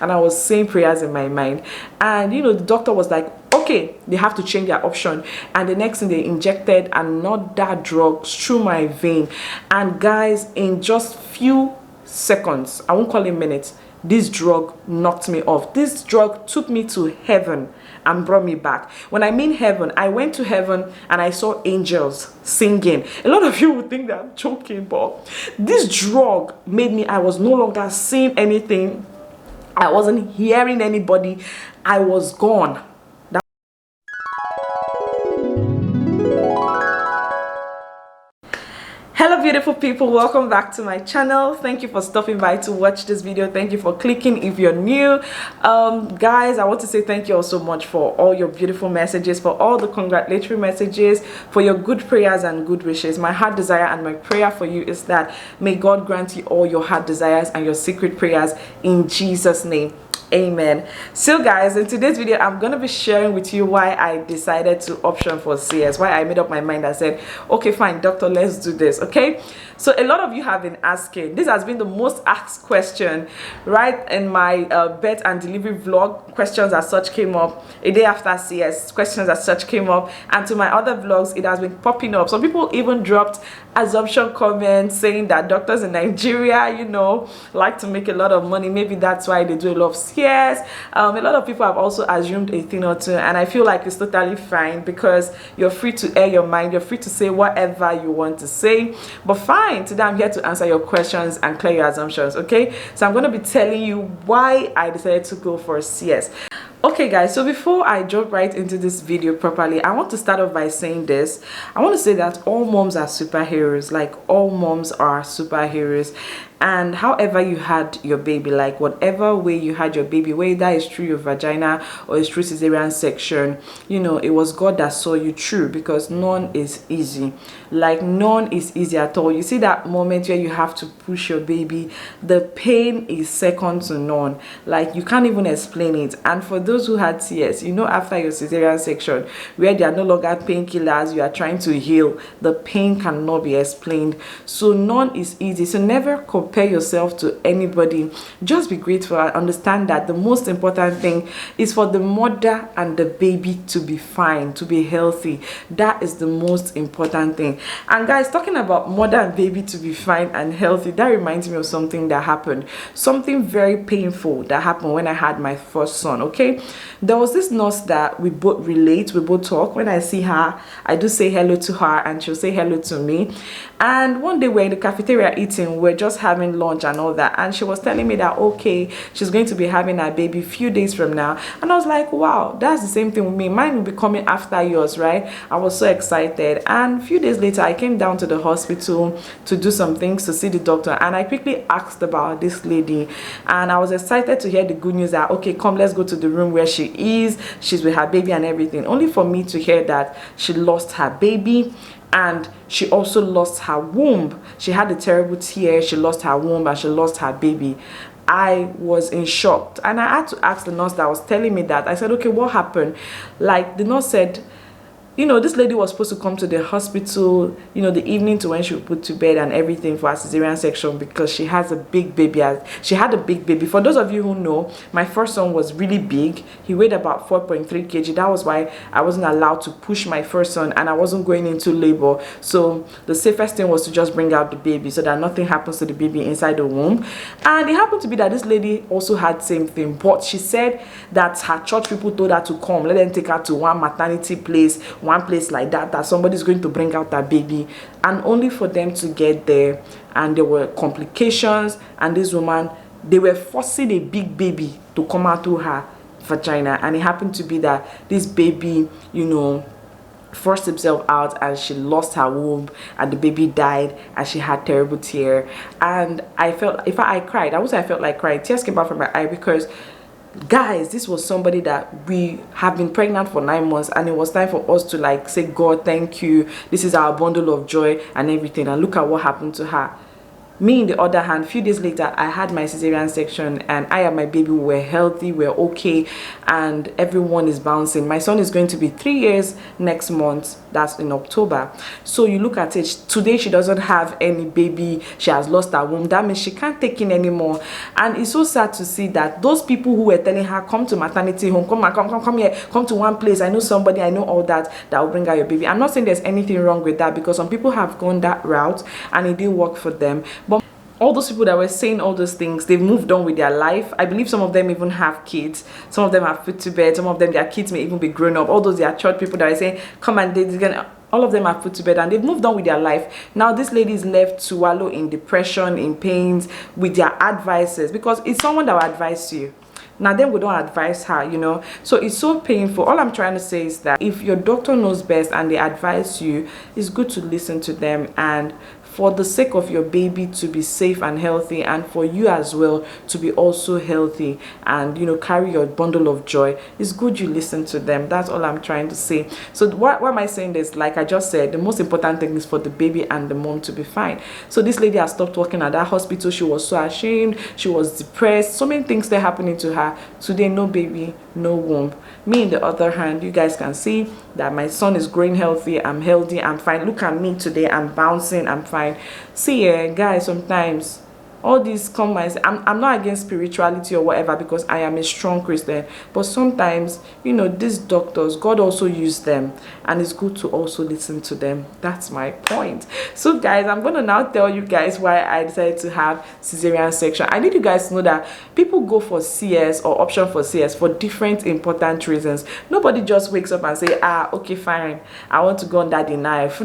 and I was saying prayers in my mind. And you know, the doctor was like, okay, they have to change their option. And the next thing, they injected another drug through my vein. And guys, in just few seconds, I won't call it minutes, this drug knocked me off. This drug took me to heaven and brought me back. When I mean heaven, I went to heaven and I saw angels singing. A lot of you would think that I'm joking, but this drug made me, I was no longer seeing anything. I wasn't hearing anybody. I was gone. Hello beautiful people, welcome back to my channel. Thank you for stopping by to watch this video. Thank you for clicking if you're new. Guys, I want to say thank you all so much for all your beautiful messages, for all the congratulatory messages, for your good prayers and good wishes. My heart desire and my prayer for you is that may God grant you all your heart desires and your secret prayers in Jesus' name. Amen. So guys, in today's video I'm going to be sharing with you why I decided to option for CS, why I made up my mind and said, okay fine doctor, let's do this. Okay, so a lot of you have been asking, this has been the most asked question, right? In my birth and delivery vlog, questions as such came up. A day after CS, questions as such came up, and to my other vlogs it has been popping up. Some people even dropped assumption comments saying that doctors in Nigeria, you know, like to make a lot of money. Maybe that's why they do a lot of CS. A lot of people have also assumed a thing or two, and I feel like it's totally fine because you're free to air your mind, you're free to say whatever you want to say. But fine, today I'm here to answer your questions and clear your assumptions. Okay, so I'm going to be telling you why I decided to go for CS. Okay guys, so before I jump right into this video properly, I want to start off by saying this. I want to say that all moms are superheroes. Like, all moms are superheroes. And however you had your baby, like whatever way you had your baby, whether it's through your vagina or it's through cesarean section, you know, it was God that saw you through, because none is easy. Like, none is easy at all. You see that moment where you have to push your baby, the pain is second to none. Like, you can't even explain it. And for those who had CS, you know, after your cesarean section, where there are no longer painkillers, you are trying to heal, the pain cannot be explained. So none is easy. So never compare yourself to anybody. Just be grateful and understand that the most important thing is for the mother and the baby to be fine, to be healthy. That is the most important thing. And guys, talking about mother and baby to be fine and healthy, that reminds me of something that happened, something very painful that happened when I had my first son. Okay, there was this nurse that we both relate, we both talk. When I see her, I do say hello to her and she'll say hello to me. And one day we're in the cafeteria eating, we're just having lunch and all that, and she was telling me that okay, she's going to be having her baby few days from now. And I was like, wow, that's the same thing with me. Mine will be coming after yours, right? I was so excited. And a few days later I came down to the hospital to do some things, to see the doctor, and I quickly asked about this lady, and I was excited to hear the good news that okay, come, let's go to the room where she is, she's with her baby and everything, only for me to hear that she lost her baby and she also lost her womb. She had a terrible tear, she lost her womb and she lost her baby. I was in shock, and I had to ask the nurse that was telling me that. I said, okay, what happened? Like, the nurse said, you know, this lady was supposed to come to the hospital, you know, the evening to when she would put to bed and everything for her cesarean section, because she has a big baby. She had a big baby. For those of you who know, my first son was really big. He weighed about 4.3 kg. That was why I wasn't allowed to push my first son, and I wasn't going into labor. So the safest thing was to just bring out the baby so that nothing happens to the baby inside the womb. And it happened to be that this lady also had same thing, but she said that her church people told her to come, let them take her to one maternity place, one place like that, that somebody's going to bring out that baby. And only for them to get there, and there were complications, and this woman, they were forcing a big baby to come out through her vagina. And it happened to be that this baby, you know, forced himself out, and she lost her womb, and the baby died, and she had terrible tear. And I felt, if I cried, I would say I felt like crying. Tears came out from my eye, because guys, this was somebody that we have been pregnant for 9 months, and it was time for us to like say, God, thank you, this is our bundle of joy and everything. And look at what happened to her. Me, on the other hand, a few days later, I had my cesarean section, and I and my baby were healthy, we're okay, and everyone is bouncing. My son is going to be 3 years next month, that's in October. So you look at it, today she doesn't have any baby, she has lost her womb. That means she can't take in anymore. And it's so sad to see that those people who were telling her, come to maternity home, come here, come to one place, I know somebody, I know all that will bring out your baby. I'm not saying there's anything wrong with that, because some people have gone that route and it didn't work for them. But all those people that were saying all those things, they've moved on with their life. I believe some of them even have kids. Some of them have put to bed. Some of them, their kids may even be grown up. All those their church people that are saying, come and all of them have put to bed and they've moved on with their life. Now this lady is left to wallow in depression, in pains, with their advices, because it's someone that will advise you. Now then we don't advise her, you know. So it's so painful. All I'm trying to say is that if your doctor knows best and they advise you, it's good to listen to them, and for the sake of your baby to be safe and healthy, and for you as well to be also healthy and, you know, carry your bundle of joy, it's good you listen to them. That's all I'm trying to say. So what am I saying? This, like I just said, the most important thing is for the baby and the mom to be fine. So this lady has stopped working at that hospital. She was so ashamed, she was depressed, so many things that happening to her. Today, no baby, no womb. Me, on the other hand, you guys can see that my son is growing healthy, I'm healthy, I'm fine. Look at me today, I'm bouncing, I'm fine. See, guys, sometimes all these I'm not against spirituality or whatever, because I am a strong Christian, but sometimes, you know, these doctors, God also used them, and it's good to also listen to them. That's my point. So guys, I'm gonna now tell you guys why I decided to have cesarean section. I need you guys to know that people go for CS or option for CS for different important reasons. Nobody just wakes up and say, okay, fine, I want to go under the knife.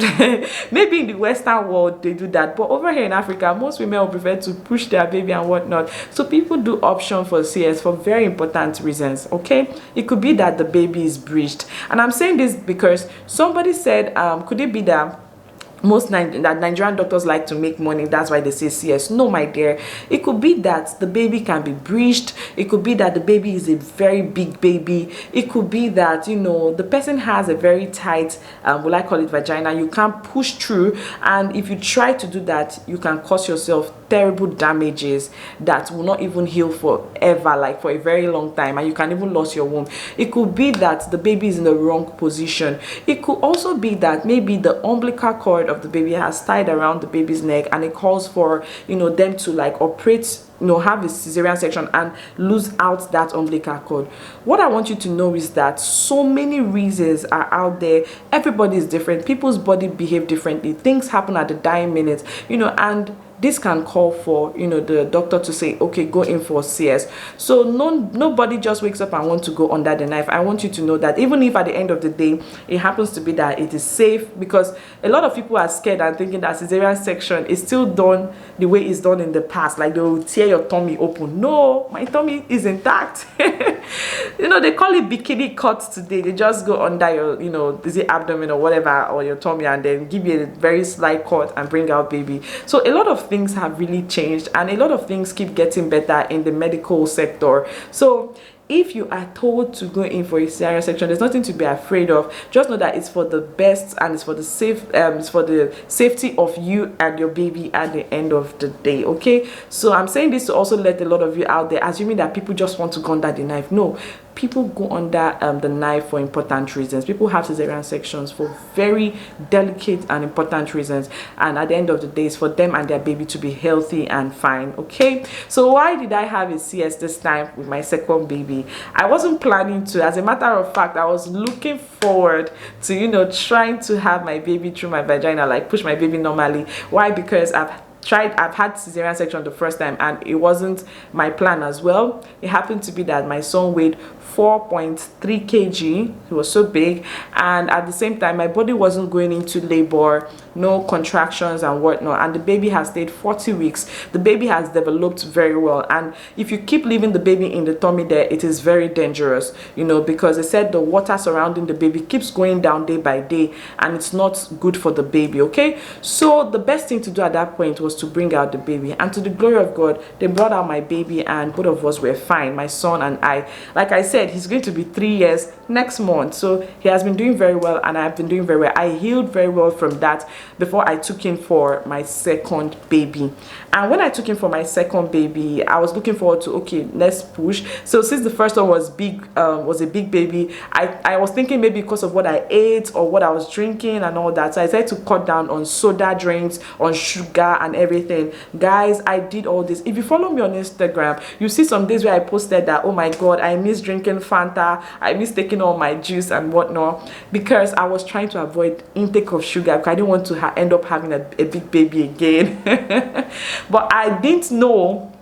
Maybe in the Western world they do that, but over here in Africa, most women will prefer to push their baby and whatnot. So people do option for CS for very important reasons. Okay, it could be that the baby is breached, and I'm saying this because somebody said, could it be that that Nigerian doctors like to make money, that's why they say CS? No, my dear, it could be that the baby can be breached. It could be that the baby is a very big baby. It could be that, you know, the person has a very tight will I call it vagina, you can't push through, and if you try to do that, you can cause yourself terrible damages that will not even heal forever, like for a very long time, and you can even lose your womb. It could be that the baby is in the wrong position. It could also be that maybe the umbilical cord of the baby has tied around the baby's neck, and it calls for, you know, them to like operate, you know, have a cesarean section and lose out that umbilical cord. What I want you to know is that so many reasons are out there. Everybody is different. People's body behave differently. Things happen at the dying minute, you know, and this can call for, you know, the doctor to say, okay, go in for CS. So nobody just wakes up and wants to go under the knife. I want you to know that even if at the end of the day it happens to be that it is safe, because a lot of people are scared and thinking that cesarean section is still done the way it's done in the past, like they will tear your tummy open. No, my tummy is intact. You know, they call it bikini cuts today. They just go under your, you know, is it abdomen or whatever, or your tummy, and then give you a very slight cut and bring out baby. So a lot of things have really changed, and a lot of things keep getting better in the medical sector. So if you are told to go in for a cesarean section, there's nothing to be afraid of. Just know that it's for the best, and it's for the safety of you and your baby at the end of the day. Okay, so I'm saying this to also let a lot of you out there assuming that people just want to go under the knife. No, people go under the knife for important reasons. People have cesarean sections for very delicate and important reasons, and at the end of the day, it's for them and their baby to be healthy and fine. Okay, so why did I have a CS this time with my second baby? I wasn't planning to. As a matter of fact, I was looking forward to, you know, trying to have my baby through my vagina, like push my baby normally. Why? Because I've had cesarean section the first time, and it wasn't my plan as well. It happened to be that my son weighed 4.3 kg. He was so big, and at the same time my body wasn't going into labor, no contractions and whatnot, and the baby has stayed 40 weeks. The baby has developed very well, and if you keep leaving the baby in the tummy there, it is very dangerous, you know, because they said the water surrounding the baby keeps going down day by day, and it's not good for the baby. Okay, so the best thing to do at that point was was to bring out the baby. And to the glory of God, they brought out my baby and both of us were fine, my son and I. Like I said, he's going to be 3 years next month. So he has been doing very well and I've been doing very well. I healed very well from that before I took him for my second baby. And when I took him for my second baby, I was looking forward to, okay, let's push. So since the first one was a big baby, I was thinking maybe because of what I ate or what I was drinking and all that. So I decided to cut down on soda drinks, on sugar and everything. Guys, I did all this. If you follow me on Instagram, you see some days where I posted that, oh my God, I miss drinking Fanta, I miss taking all my juice and whatnot, because I was trying to avoid intake of sugar because I didn't want to end up having a big baby again. But I didn't know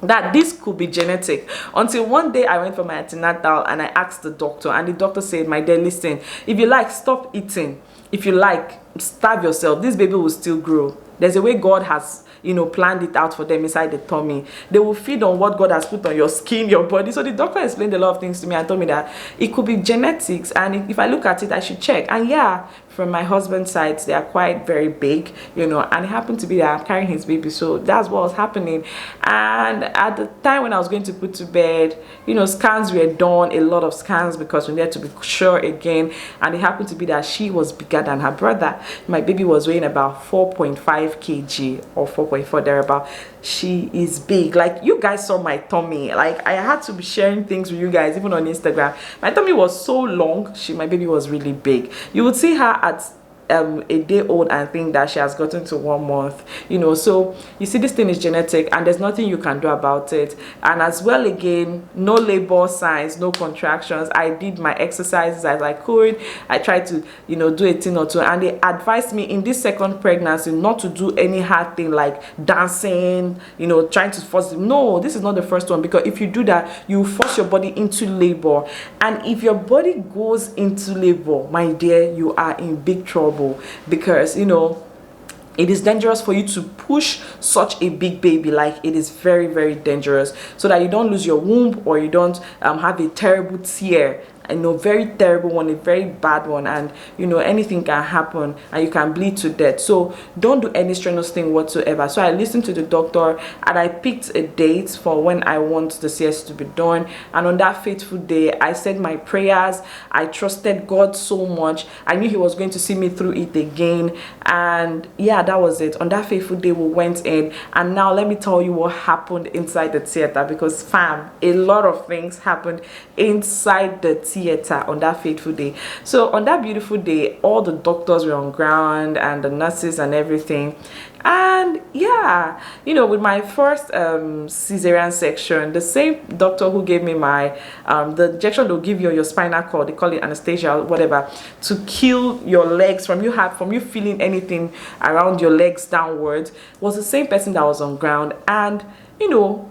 that this could be genetic until one day I went for my antenatal and I asked the doctor, and the doctor said, my dear, listen, if you like, stop eating. If you like, starve yourself. This baby will still grow. There's a way God has, you know, planned it out for them inside the tummy. They will feed on what God has put on your skin, your body. So the doctor explained a lot of things to me and told me that it could be genetics, and if I look at it, I should check. And yeah, from my husband's side, they are quite very big, you know, and it happened to be that I'm carrying his baby, so that's what was happening. And at the time when I was going to put to bed, you know, scans were done, a lot of scans, because we needed to be sure again. And it happened to be that she was bigger than her brother. My baby was weighing about 4.5 kg or 4.4 thereabout. She is big. Like, you guys saw my tummy. Like, I had to be sharing things with you guys even on Instagram. My tummy was so long. My baby was really big. You would see her at a day old and think that she has gotten to 1 month, you know. So you see, this thing is genetic and there's nothing you can do about it. And as well, again, no labor signs, no contractions. I did my exercises as I could. I tried to, you know, do a thing or two, and they advised me in this second pregnancy not to do any hard thing like dancing, you know, trying to force them. No, this is not the first one, because if you do that, you force your body into labor. And if your body goes into labor, my dear, you are in big trouble, because, you know, it is dangerous for you to push such a big baby. Like, it is very, very dangerous, so that you don't lose your womb or you don't have a terrible tear. I know, very terrible one, a very bad one, and you know, anything can happen and you can bleed to death. So don't do any strenuous thing whatsoever. So I listened to the doctor and I picked a date for when I want the CS to be done, and on that fateful day I said my prayers. I trusted God so much. I knew he was going to see me through it again, and yeah, that was it. On that fateful day we went in, and now let me tell you what happened inside the theater, because fam, a lot of things happened inside the theater on that fateful day. So on that beautiful day, all the doctors were on ground and the nurses and everything. And yeah, you know, with my first cesarean section, the same doctor who gave me my the injection they'll give you on your spinal cord, they call it anesthesia or whatever, to kill your legs from you feeling anything around your legs downwards, was the same person that was on ground. And you know,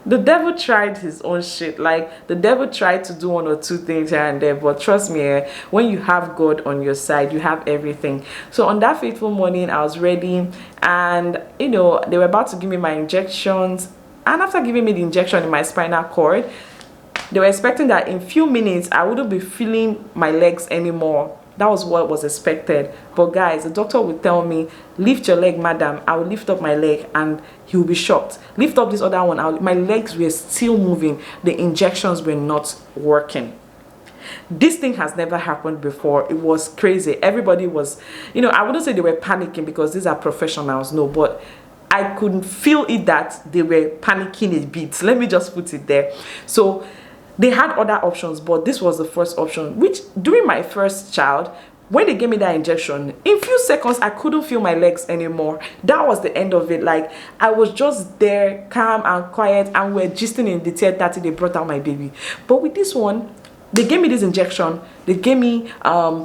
the devil tried his own shit. Like, the devil tried to do 1 or 2 things here and there, but trust me, when you have God on your side, you have everything. So on that fateful morning, I was ready, and you know, they were about to give me my injections. And after giving me the injection in my spinal cord, they were expecting that in few minutes I wouldn't be feeling my legs anymore. That was what was expected. But guys, the doctor would tell me, lift your leg, madam. I would lift up my leg and he will be shocked. Lift up this other one. My legs were still moving. The injections were not working. This thing has never happened before. It was crazy. Everybody was, you know, I wouldn't say they were panicking because these are professionals, no, but I couldn't feel it that they were panicking a bit. Let me just put it there. So they had other options, but this was the first option, which during my first child, when they gave me that injection, in few seconds, I couldn't feel my legs anymore. That was the end of it. Like, I was just there, calm and quiet, and we're gisting in the theater till they brought out my baby. But with this one, they gave me this injection. They gave me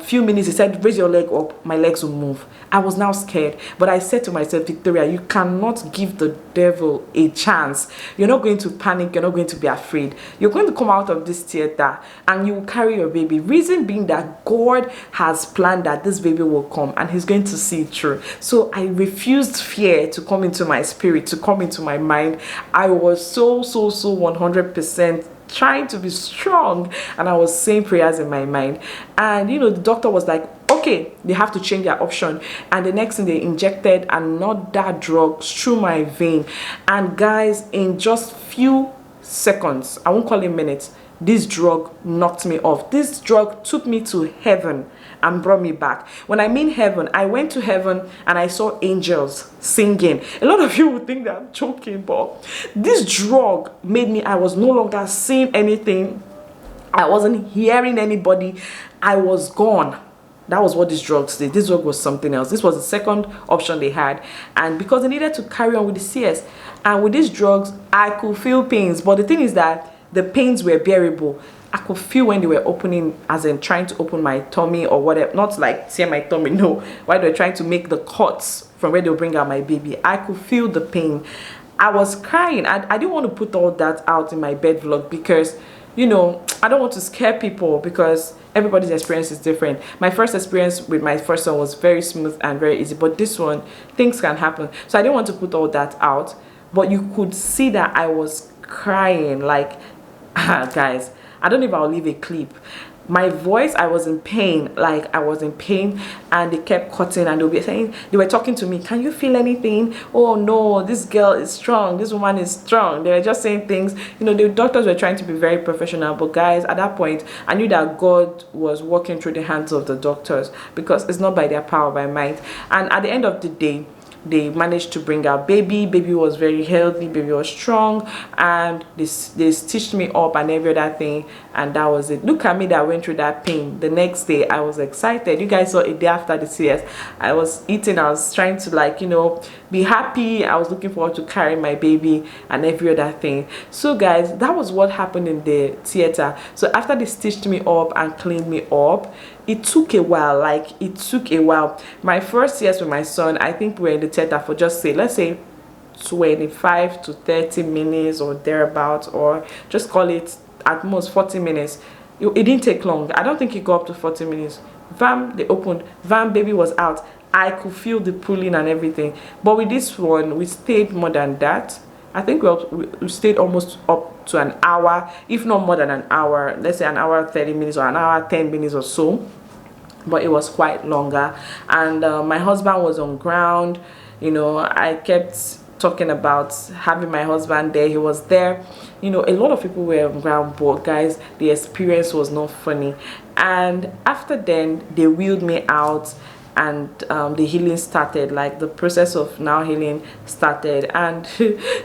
few minutes. They said, raise your leg up. My legs will move. I was now scared. But I said to myself, Victoria, you cannot give the devil a chance. You're not going to panic. You're not going to be afraid. You're going to come out of this theater and you will carry your baby. Reason being that God has planned that this baby will come and he's going to see it through. So I refused fear to come into my spirit, to come into my mind. I was so 100% trying to be strong, and I was saying prayers in my mind. And you know, the doctor was like, okay, they have to change their option. And the next thing, they injected another drug through my vein. And guys, in just few seconds, I won't call it minutes, this drug knocked me off. This drug took me to heaven and brought me back. When I mean heaven, I went to heaven and I saw angels singing. A lot of you would think that I'm joking, but this drug made me, I was no longer seeing anything. I wasn't hearing anybody. I was gone. That was what this drug did. This drug was something else. This was the second option they had. And because they needed to carry on with the CS, and with these drugs, I could feel pains. But the thing is that the pains were bearable. I could feel when they were opening, as in trying to open my tummy or whatever. Not like tear my tummy, no. While they were trying to make the cuts from where they'll bring out my baby, I could feel the pain. I was crying. I didn't want to put all that out in my bed vlog because, you know, I don't want to scare people because everybody's experience is different. My first experience with my first son was very smooth and very easy, but this one, things can happen. So I didn't want to put all that out, but you could see that I was crying. Like, guys, I don't know if I'll leave a clip. My voice, I was in pain. Like, I was in pain, and they kept cutting, and they were talking to me, can you feel anything? Oh no, this girl is strong, this woman is strong. They were just saying things, you know. The doctors were trying to be very professional, but guys, at that point I knew that God was working through the hands of the doctors, because it's not by their power, by might. And at the end of the day, they managed to bring out baby. Baby was very healthy, baby was strong, and they stitched me up and every other thing, and that was it. Look at me that went through that pain. The next day I was excited. You guys saw a day after the CS, I was eating, I was trying to, like, you know, be happy. I was looking forward to carrying my baby and every other thing. So guys, that was what happened in the theater. So after they stitched me up and cleaned me up, it took a while. Like, it took a while. My first CS with my son, I think we were in the theater for just say, let's say 25 to 30 minutes or thereabouts, or just call it at most 40 minutes. It didn't take long. I don't think it got up to 40 minutes. Vam, they opened, Vam, baby was out. I could feel the pulling and everything. But with this one, we stayed more than that. I think we stayed almost up to an hour, if not more than an hour. Let's say an hour 30 minutes or an hour 10 minutes or so, but it was quite longer. And my husband was on ground. You know, I kept talking about having my husband there. He was there. You know, a lot of people were on ground, but guys, the experience was not funny. And after then, they wheeled me out, and the healing started. Like, the process of now healing started. And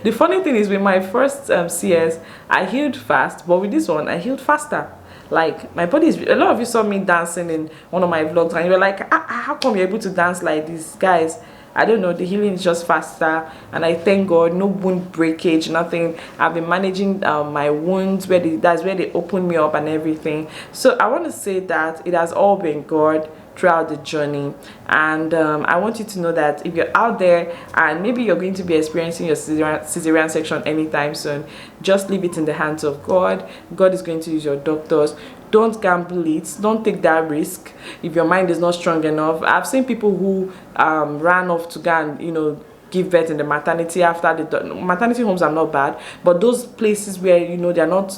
the funny thing is, with my first CS, I healed fast, but with this one, I healed faster. Like, my body is, a lot of you saw me dancing in one of my vlogs, and you were like, how come you're able to dance like this? Guys, I don't know, the healing is just faster, and I thank God. No wound breakage, nothing. I've been managing my wounds, that's where they opened me up and everything. So I want to say that it has all been God throughout the journey. And I want you to know that if you're out there and maybe you're going to be experiencing your cesarean section anytime soon, just leave it in the hands of God. God is going to use your doctors. Don't gamble it. Don't take that risk if your mind is not strong enough. I've seen people who ran off to go and, you know, give birth in the maternity. After the maternity homes are not bad, but those places where, you know, they're not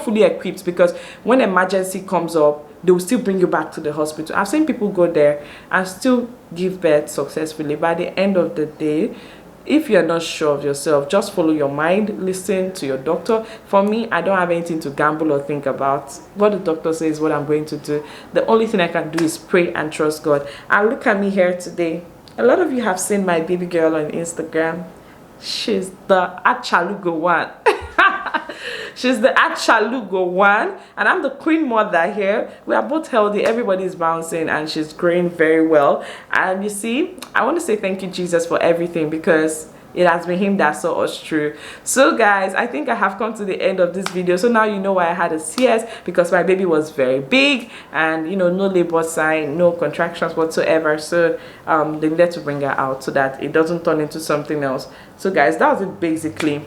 fully equipped, because when emergency comes up, they will still bring you back to the hospital. I've seen people go there and still give birth successfully. By the end of the day, if you're not sure of yourself, just follow your mind, listen to your doctor. For me, I don't have anything to gamble or think about. What the doctor says, what I'm going to do. The only thing I can do is pray and trust God. And look at me here today. A lot of you have seen my baby girl on Instagram. She's the Achalugo one. She's the Achalugo one, and I'm the queen mother here. We are both healthy, everybody's bouncing, and she's growing very well. And you see, I want to say thank you, Jesus, for everything, because it has been him that saw us through. So guys, I think I have come to the end of this video. So now you know why I had a CS, because my baby was very big, and, you know, no labor sign, no contractions whatsoever. So they needed to bring her out so that it doesn't turn into something else. So guys, that was it basically.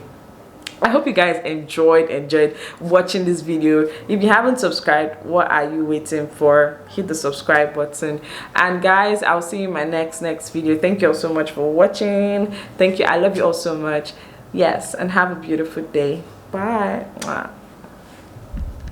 I hope you guys enjoyed watching this video. If you haven't subscribed, what are you waiting for? Hit the subscribe button. And guys, I'll see you in my next video. Thank you all so much for watching. Thank you. I love you all so much. Yes, and have a beautiful day. Bye.